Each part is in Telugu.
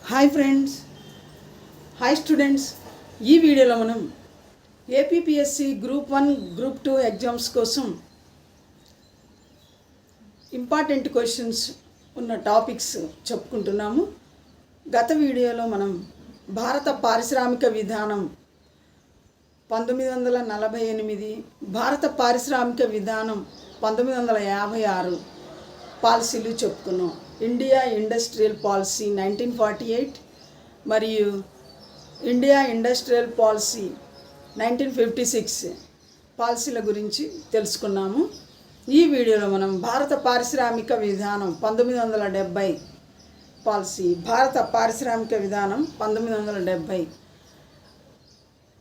Hi friends, hi students. ఈ వీడియోలో మనం ఏపీపీఎస్సి గ్రూప్ 1 గ్రూప్ 2 ఎగ్జామ్స్ కోసం ఇంపార్టెంట్ క్వశ్చన్స్ ఉన్న టాపిక్స్ చెప్పుకుంటున్నాము. గత వీడియోలో మనం భారత పారిశ్రామిక విధానం 1948, భారత పారిశ్రామిక విధానం 1956 పాలసీలు చెప్పుకున్నాం. ఇండియా ఇండస్ట్రియల్ పాలసీ 1948 మరియు ఇండియా ఇండస్ట్రియల్ పాలసీ 1956 పాలసీల గురించి తెలుసుకున్నాము. ఈ వీడియోలో మనం భారత పారిశ్రామిక విధానం 1970 పాలసీ, భారత పారిశ్రామిక విధానం 1970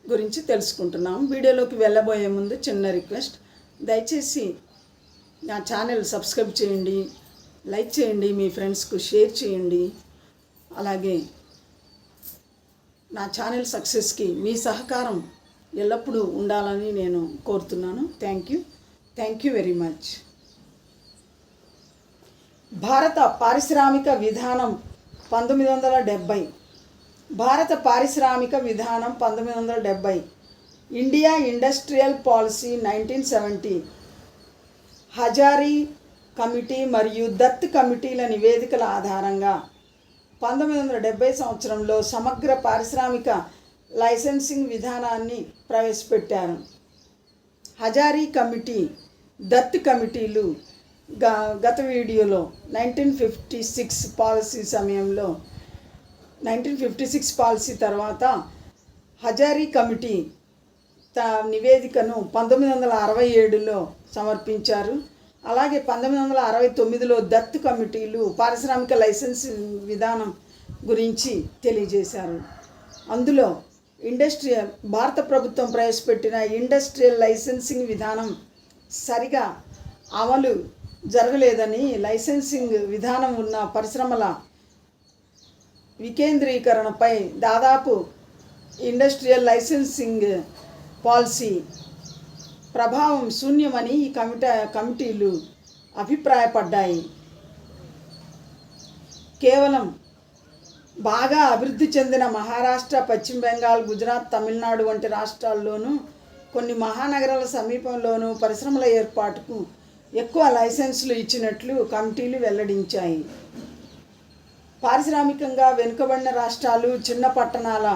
గురించి తెలుసుకుంటున్నాము. వీడియోలోకి వెళ్ళబోయే ముందు చిన్న రిక్వెస్ట్, దయచేసి నా ఛానల్ సబ్స్క్రైబ్ చేయండి, లైక్ చేయండి, మీ ఫ్రెండ్స్కు షేర్ చేయండి. అలాగే నా ఛానల్ సక్సెస్కి మీ సహకారం ఎల్లప్పుడూ ఉండాలని నేను కోరుతున్నాను. Thank you very much. భారత పారిశ్రామిక విధానం 1970, భారత పారిశ్రామిక విధానం 1970, India industrial policy 1970, Hazari committee మరియు దత్ కమిటీల నివేదికల ఆధారంగా 1970 సంవత్సరంలో సమగ్ర పారిశ్రామిక లైసెన్సింగ్ విధానాన్ని ప్రవేశపెట్టారు. హజారీ కమిటీ, దత్ కమిటీలు గత వీడియోలో 1956 పాలసీ సమయంలో 1956 పాలసీ తర్వాత హజారీ కమిటీ నివేదికను 1967లో సమర్పించారు. అలాగే 1969లో దత్ కమిటీలు పారిశ్రామిక లైసెన్సింగ్ విధానం గురించి తెలియజేశారు. అందులో భారత ప్రభుత్వం ప్రవేశపెట్టిన ఇండస్ట్రియల్ లైసెన్సింగ్ విధానం సరిగా అమలు జరగలేదని, లైసెన్సింగ్ విధానం ఉన్న పరిశ్రమల వికేంద్రీకరణపై దాదాపు ఇండస్ట్రియల్ లైసెన్సింగ్ పాలసీ ప్రభావం శూన్యమని ఈ కమిటీలు అభిప్రాయపడ్డాయి. కేవలం బాగా అభివృద్ధి చెందిన మహారాష్ట్ర, పశ్చిమ బెంగాల్, గుజరాత్, తమిళనాడు వంటి రాష్ట్రాల్లోనూ కొన్ని మహానగరాల సమీపంలోనూ పరిశ్రమల ఏర్పాటుకు ఎక్కువ లైసెన్సులు ఇచ్చినట్లు కమిటీలు వెల్లడించాయి. పారిశ్రామికంగా వెనుకబడిన రాష్ట్రాలు, చిన్న పట్టణాల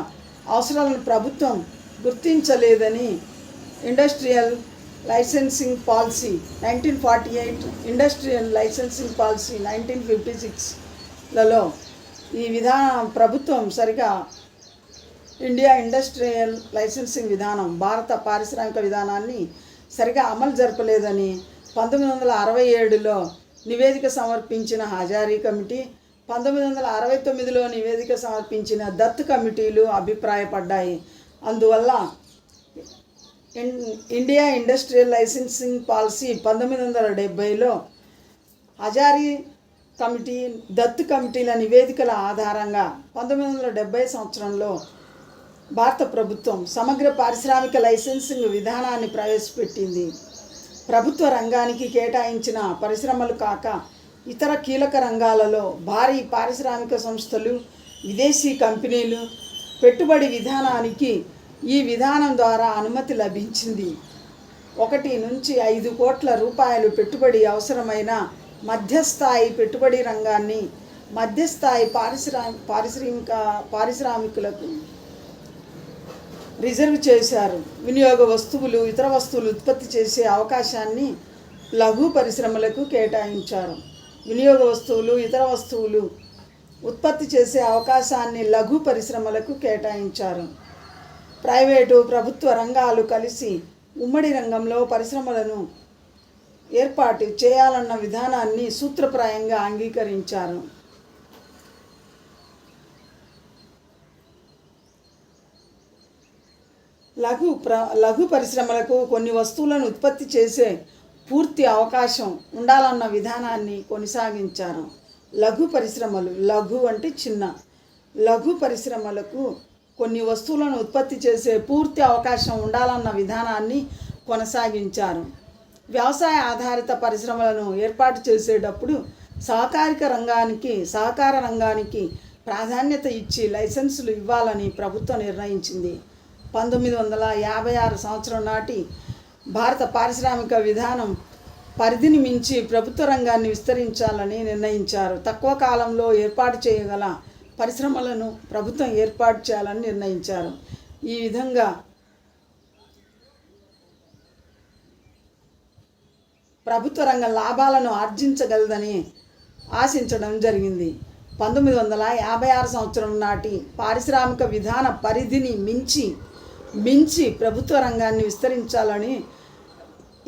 అవసరాలను ప్రభుత్వం గుర్తించలేదని industrial licensing policy 1948, industrial licensing policy 1956లలో ఈ విధానం ప్రభుత్వం సరిగా ఇండియా ఇండస్ట్రియల్ లైసెన్సింగ్ విధానం, భారత పారిశ్రామిక విధానాన్ని సరిగా అమలు జరపలేదని 1967లో నివేదిక సమర్పించిన హజారీ కమిటీ, 1969లో నివేదిక సమర్పించిన దత్ కమిటీలు అభిప్రాయపడ్డాయి. అందువల్ల ఇండియా ఇండస్ట్రియల్ లైసెన్సింగ్ పాలసీ 1970లో హజారీ కమిటీ, దత్ కమిటీల నివేదికల ఆధారంగా 1970 సంవత్సరంలో భారత ప్రభుత్వం సమగ్ర పారిశ్రామిక లైసెన్సింగ్ విధానాన్ని ప్రవేశపెట్టింది. ప్రభుత్వ రంగానికి కేటాయించిన పరిశ్రమలు కాక ఇతర కీలక రంగాలలో భారీ పారిశ్రామిక సంస్థలు, విదేశీ కంపెనీలు పెట్టుబడి విధానానికి ఈ విధానం ద్వారా అనుమతి లభించింది. 1 నుంచి 5 కోట్ల రూపాయలు పెట్టుబడి అవసరమైన మధ్యస్థాయి పెట్టుబడి రంగాన్ని మధ్యస్థాయి పారిశ్రామికులకు రిజర్వ్ చేశారు. వినియోగ వస్తువులు, ఇతర వస్తువులు ఉత్పత్తి చేసే అవకాశాన్ని లఘు పరిశ్రమలకు కేటాయించారు. వినియోగ వస్తువులు, ఇతర వస్తువులు ఉత్పత్తి చేసే అవకాశాన్ని లఘు పరిశ్రమలకు కేటాయించారు. ప్రైవేటు, ప్రభుత్వ రంగాలు కలిసి ఉమ్మడి రంగంలో పరిశ్రమలను ఏర్పాటు చేయాలన్న విధానాన్ని సూత్రప్రాయంగా అంగీకరించారు. లఘు పరిశ్రమలకు కొన్ని వస్తువులను ఉత్పత్తి చేసే పూర్తి అవకాశం ఉండాలన్న విధానాన్ని కొనసాగించారు. లఘు పరిశ్రమలు, లఘు అంటే చిన్న, లఘు పరిశ్రమలకు కొన్ని వస్తువులను ఉత్పత్తి చేసే పూర్తి అవకాశం ఉండాలన్న విధానాన్ని కొనసాగించారు. వ్యవసాయ ఆధారిత పరిశ్రమలను ఏర్పాటు చేసేటప్పుడు సహకార రంగానికి ప్రాధాన్యత ఇచ్చి లైసెన్సులు ఇవ్వాలని ప్రభుత్వం నిర్ణయించింది. 1956 సంవత్సరం నాటి భారత పారిశ్రామిక విధానం పరిధిని మించి ప్రభుత్వ రంగాన్ని విస్తరించాలని నిర్ణయించారు. తక్కువ కాలంలో ఏర్పాటు చేయగల పరిశ్రమలను ప్రభుత్వం ఏర్పాటు చేయాలని నిర్ణయించారు. ఈ విధంగా ప్రభుత్వ రంగ లాభాలను ఆర్జించగలదని ఆశించడం జరిగింది. 1956 సంవత్సరం నాటి పారిశ్రామిక విధాన పరిధిని మించి ప్రభుత్వ రంగాన్ని విస్తరించాలని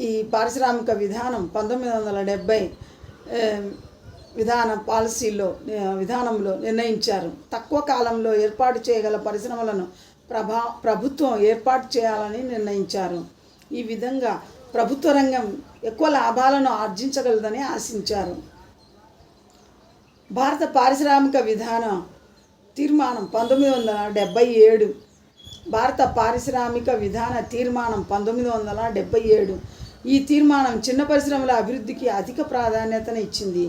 ఈ పారిశ్రామిక విధానం 1970 విధానంలో నిర్ణయించారు. తక్కువ కాలంలో ఏర్పాటు చేయగల పరిశ్రమలను ప్రభుత్వం ఏర్పాటు చేయాలని నిర్ణయించారు. ఈ విధంగా ప్రభుత్వ రంగం ఎక్కువ లాభాలను ఆర్జించగలదని ఆశించారు. భారత పారిశ్రామిక విధాన తీర్మానం 1977. భారత పారిశ్రామిక విధాన తీర్మానం 1977. ఈ తీర్మానం చిన్న పరిశ్రమల అభివృద్ధికి అధిక ప్రాధాన్యతను ఇచ్చింది.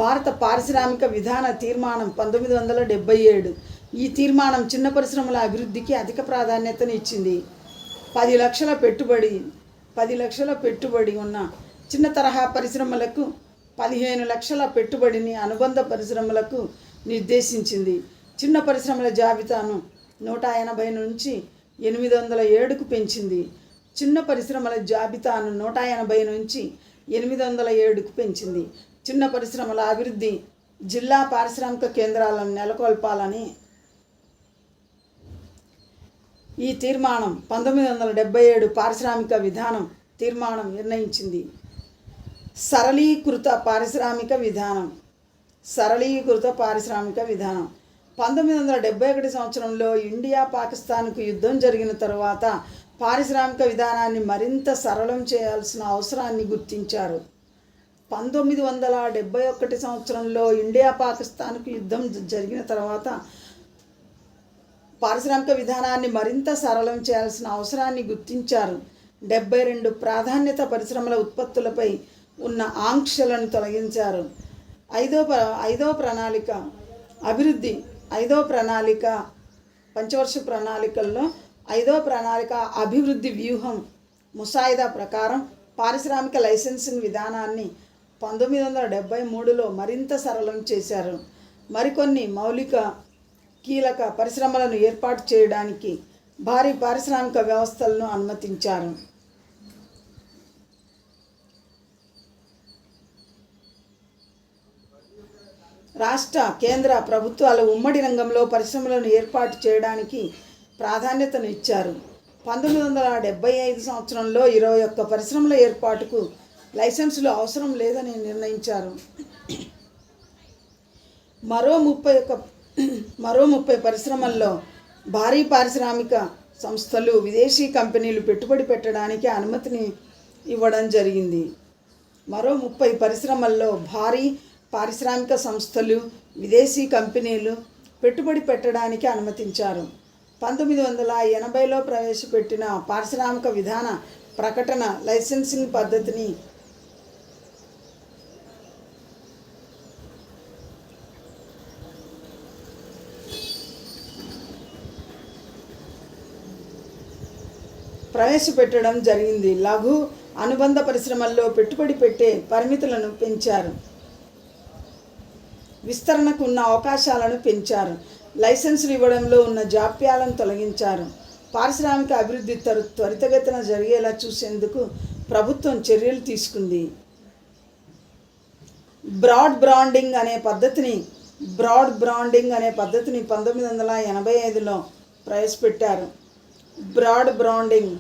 భారత పారిశ్రామిక విధాన తీర్మానం 1977. ఈ తీర్మానం చిన్న పరిశ్రమల అభివృద్ధికి అధిక ప్రాధాన్యతను ఇచ్చింది. 10 లక్షల పెట్టుబడి ఉన్న చిన్న తరహా పరిశ్రమలకు 15 లక్షల పెట్టుబడిని అనుబంధ పరిశ్రమలకు నిర్దేశించింది. చిన్న పరిశ్రమల జాబితాను 180 నుంచి 807కు పెంచింది. చిన్న పరిశ్రమల జాబితాను 180 నుంచి 807కు పెంచింది. చిన్న పరిశ్రమల అభివృద్ధి జిల్లా పారిశ్రామిక కేంద్రాలను నెలకొల్పాలని ఈ తీర్మానం 1977 పారిశ్రామిక విధానం తీర్మానం నిర్ణయించింది. సరళీకృత పారిశ్రామిక విధానం 1971 సంవత్సరంలో ఇండియా పాకిస్తాన్కు యుద్ధం జరిగిన తరువాత పారిశ్రామిక విధానాన్ని మరింత సరళం చేయాల్సిన అవసరాన్ని గుర్తించారు. 1971 సంవత్సరంలో ఇండియా పాకిస్తాన్కు యుద్ధం జరిగిన తర్వాత పారిశ్రామిక విధానాన్ని మరింత సరళం చేయాల్సిన అవసరాన్ని గుర్తించారు. 72 ప్రాధాన్యత పరిశ్రమల ఉత్పత్తులపై ఉన్న ఆంక్షలను తొలగించారు. పంచవర్ష ప్రణాళికల్లో 5వ ప్రణాళిక అభివృద్ధి వ్యూహం ముసాయిదా ప్రకారం పారిశ్రామిక లైసెన్సింగ్ విధానాన్ని 1973లో మరింత సరళం చేశారు. మరికొన్ని కీలక పరిశ్రమలను ఏర్పాటు చేయడానికి భారీ పారిశ్రామిక వ్యవస్థలను అనుమతించారు. రాష్ట్ర కేంద్ర ప్రభుత్వాలు ఉమ్మడి రంగంలో పరిశ్రమలను ఏర్పాటు చేయడానికి ప్రాధాన్యతను ఇచ్చారు. 1975 సంవత్సరంలో 21 పరిశ్రమల ఏర్పాటుకు లైసెన్సులు అవసరం లేదని నిర్ణయించారు. మరో 30 పరిశ్రమల్లో భారీ పారిశ్రామిక సంస్థలు విదేశీ కంపెనీలు పెట్టుబడి పెట్టడానికి అనుమతిని ఇవ్వడం జరిగింది. మరో 30 పరిశ్రమల్లో భారీ పారిశ్రామిక సంస్థలు విదేశీ కంపెనీలు పెట్టుబడి పెట్టడానికి అనుమతించారు. 1980లో ప్రవేశపెట్టిన పారిశ్రామిక విధాన ప్రకటన లైసెన్సింగ్ పద్ధతిని ప్రవేశపెట్టడం జరిగింది. లఘు అనుబంధ పరిశ్రమల్లో పెట్టుబడి పెట్టే పరిమితులను పెంచారు. విస్తరణకు ఉన్న అవకాశాలను పెంచారు. లైసెన్సులు ఇవ్వడంలో ఉన్న జాప్యాలను తొలగించారు. పారిశ్రామిక అభివృద్ధి త్వరితగతిన జరిగేలా చూసేందుకు ప్రభుత్వం చర్యలు తీసుకుంది. బ్రాడ్ బ్రాండింగ్ అనే పద్ధతిని 1985లో ప్రవేశపెట్టారు. బ్రాడ్ బ్రాండింగ్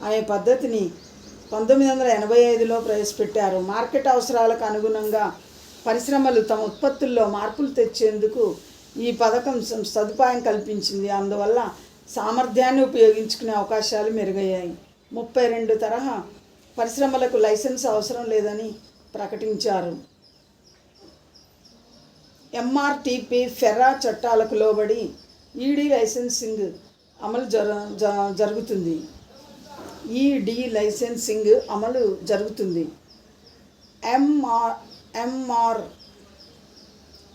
అనే పద్ధతిని 1985లో ప్రవేశపెట్టారు. మార్కెట్ అవసరాలకు అనుగుణంగా పరిశ్రమలు తమ ఉత్పత్తుల్లో మార్పులు తెచ్చేందుకు ఈ పథకం సదుపాయం కల్పించింది. అందువల్ల సామర్థ్యాన్ని ఉపయోగించుకునే అవకాశాలు మెరుగయ్యాయి. 32 తరహా పరిశ్రమలకు లైసెన్స్ అవసరం లేదని ప్రకటించారు. ఎంఆర్టీపీ ఫెర్రా చట్టాలకు లోబడి ఈడీ లైసెన్సింగ్ అమలు జరుగుతుంది.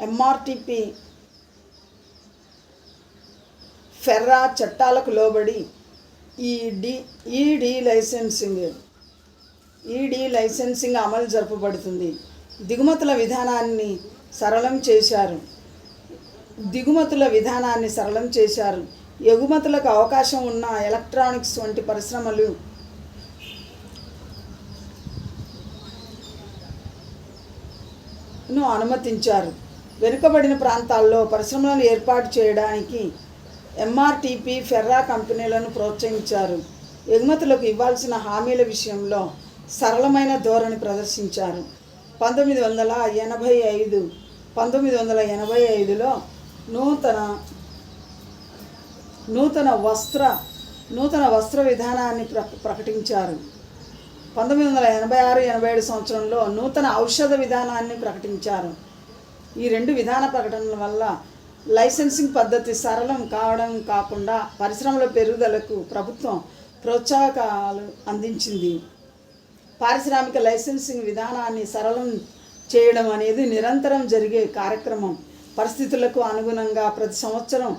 ఎంఆర్టీపీ ఫెర్రా చట్టాలకు లోబడి ఈ లైసెన్సింగ్ అమలు జరపబడుతుంది. దిగుమతుల విధానాన్ని సరళం చేశారు. ఎగుమతులకు అవకాశం ఉన్న ఎలక్ట్రానిక్స్ వంటి పరిశ్రమలను అనుమతించారు. వెనుకబడిన ప్రాంతాల్లో పరిశ్రమలను ఏర్పాటు చేయడానికి ఎంఆర్టీపీ, ఫెర్రా కంపెనీలను ప్రోత్సహించారు. ఎగుమతులకు ఇవ్వాల్సిన హామీల విషయంలో సరళమైన ధోరణి ప్రదర్శించారు. 1985లో నూతన వస్త్ర విధానాన్ని ప్రకటించారు. 1986-87 సంవత్సరంలో నూతన ఔషధ విధానాన్ని ప్రకటించారు. ఈ రెండు విధాన ప్రకటనల వల్ల లైసెన్సింగ్ పద్ధతి సరళం కావడం కాకుండా పరిశ్రమల పెరుగుదలకు ప్రభుత్వం ప్రోత్సాహకాలు అందించింది. పారిశ్రామిక లైసెన్సింగ్ విధానాన్ని సరళం చేయడం అనేది నిరంతరం జరిగే కార్యక్రమం. పరిస్థితులకు అనుగుణంగా ప్రతి సంవత్సరం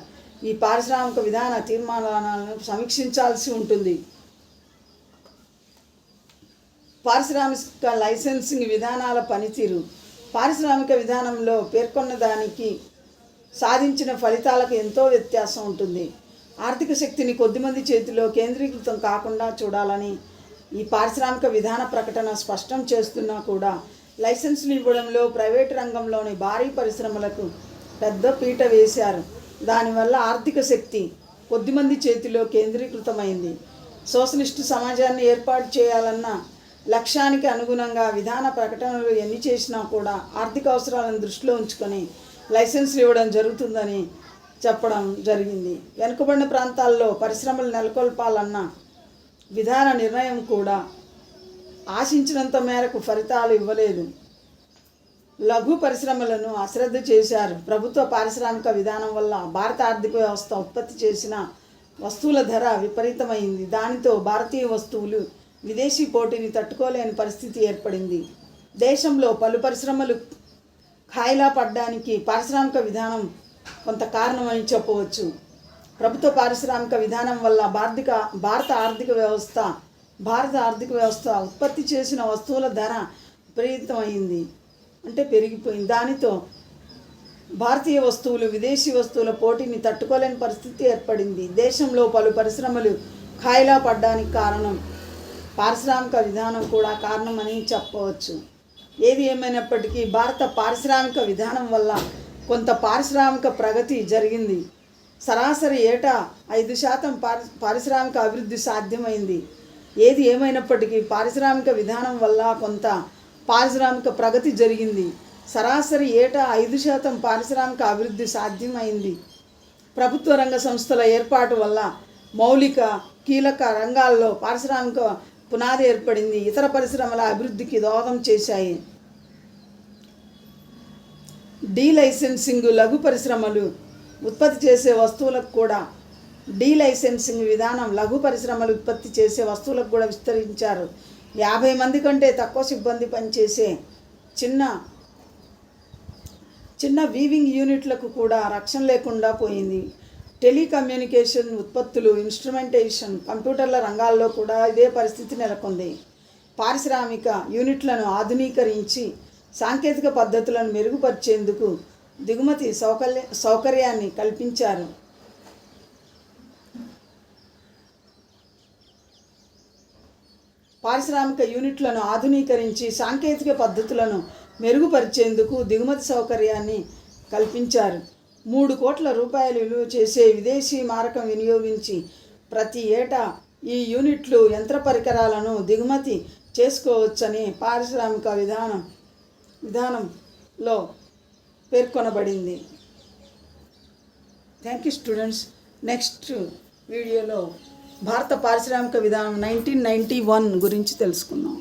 ఈ పారిశ్రామిక విధాన తీర్మానాలను సమీక్షించాల్సి ఉంటుంది. పారిశ్రామిక లైసెన్సింగ్ విధానాల పనితీరు. పారిశ్రామిక విధానంలో పేర్కొన్న దానికి సాధించిన ఫలితాలకు ఎంతో వ్యత్యాసం ఉంటుంది. ఆర్థిక శక్తిని కొద్దిమంది చేతిలో కేంద్రీకృతం కాకుండా చూడాలని ఈ పారిశ్రామిక విధాన ప్రకటన స్పష్టం చేస్తున్నా కూడా లైసెన్సులు ఇవ్వడంలో ప్రైవేటు రంగంలోని భారీ పరిశ్రమలకు పెద్ద పీట వేశారు. దానివల్ల ఆర్థిక శక్తి కొద్దిమంది చేతిలో కేంద్రీకృతమైంది. సోషలిస్టు సమాజాన్ని ఏర్పాటు చేయాలన్న లక్ష్యానికి అనుగుణంగా విధాన ప్రకటనలు ఎన్ని చేసినా కూడా ఆర్థిక అవసరాలను దృష్టిలో ఉంచుకొని లైసెన్సులు ఇవ్వడం జరుగుతుందని చెప్పడం జరిగింది. వెనుకబడిన ప్రాంతాల్లో పరిశ్రమలు నెలకొల్పాలన్న విధాన నిర్ణయం కూడా ఆశించినంత మేరకు ఫలితాలు ఇవ్వలేదు. లఘు పరిశ్రమలను అశ్రద్ధ చేశారు. ప్రభుత్వ పారిశ్రామిక విధానం వల్ల భారత ఆర్థిక వ్యవస్థ ఉత్పత్తి చేసిన వస్తువుల ధర విపరీతమైంది. దానితో భారతీయ వస్తువులు విదేశీ పోటీని తట్టుకోలేని పరిస్థితి ఏర్పడింది. దేశంలో పలు పరిశ్రమలు ఖాయిలా పడ్డానికి పారిశ్రామిక విధానం కొంత కారణమని చెప్పవచ్చు. ప్రభుత్వ పారిశ్రామిక విధానం వల్ల భారత ఆర్థిక వ్యవస్థ ఉత్పత్తి చేసిన వస్తువుల ధర విపరీతమైంది, అంటే పెరిగిపోయింది. దానితో భారతీయ వస్తువులు విదేశీ వస్తువుల పోటీని తట్టుకోలేని పరిస్థితి ఏర్పడింది. దేశంలో పలు పరిశ్రమలు ఖాయిలా పడ్డానికి కారణం పారిశ్రామిక విధానం కూడా కారణమని చెప్పవచ్చు. ఏది ఏమైనప్పటికీ భారత పారిశ్రామిక విధానం వల్ల కొంత పారిశ్రామిక ప్రగతి జరిగింది. సరాసరి ఏటా 5% పారిశ్రామిక అభివృద్ధి సాధ్యమైంది. ఏది ఏమైనప్పటికీ పారిశ్రామిక విధానం వల్ల కొంత పారిశ్రామిక ప్రగతి జరిగింది. సరాసరి ఏటా 5% పారిశ్రామిక అభివృద్ధి సాధ్యమైంది. ప్రభుత్వ రంగ సంస్థల ఏర్పాటు వల్ల కీలక రంగాల్లో పారిశ్రామిక పునాది ఏర్పడింది. ఇతర పరిశ్రమల అభివృద్ధికి దోహదం చేశాయి. డీలైసెన్సింగ్ లఘు పరిశ్రమలు ఉత్పత్తి చేసే వస్తువులకు కూడా డీలైసెన్సింగ్ విధానం లఘు పరిశ్రమలు ఉత్పత్తి చేసే వస్తువులకు కూడా విస్తరించారు. 50 మంది కంటే తక్కువ సిబ్బంది పనిచేసే చిన్న వీవింగ్ యూనిట్లకు కూడా రక్షణ లేకుండా పోయింది. టెలికమ్యూనికేషన్ ఉత్పత్తులు, ఇన్స్ట్రుమెంటేషన్, కంప్యూటర్ల రంగాల్లో కూడా ఇదే పరిస్థితి నెలకొంది. పారిశ్రామిక యూనిట్లను ఆధునీకరించి సాంకేతిక పద్ధతులను మెరుగుపరిచేందుకు దిగుమతి సౌకర్యాన్ని కల్పించారు. పారిశ్రామిక యూనిట్లను ఆధునీకరించి సాంకేతిక పద్ధతులను మెరుగుపరిచేందుకు దిగుమతి సౌకర్యాన్ని కల్పించారు. 3 కోట్ల రూపాయలు విలువ చేసే విదేశీ మారకం వినియోగించి ప్రతి ఏటా ఈ యూనిట్లు యంత్ర పరికరాలను దిగుమతి చేసుకోవచ్చని పారిశ్రామిక విధానంలో పేర్కొనబడింది. Thank you students. నెక్స్ట్ వీడియోలో భారత పారిశ్రామిక విధానం 1991 గురించి తెలుసుకుందాం.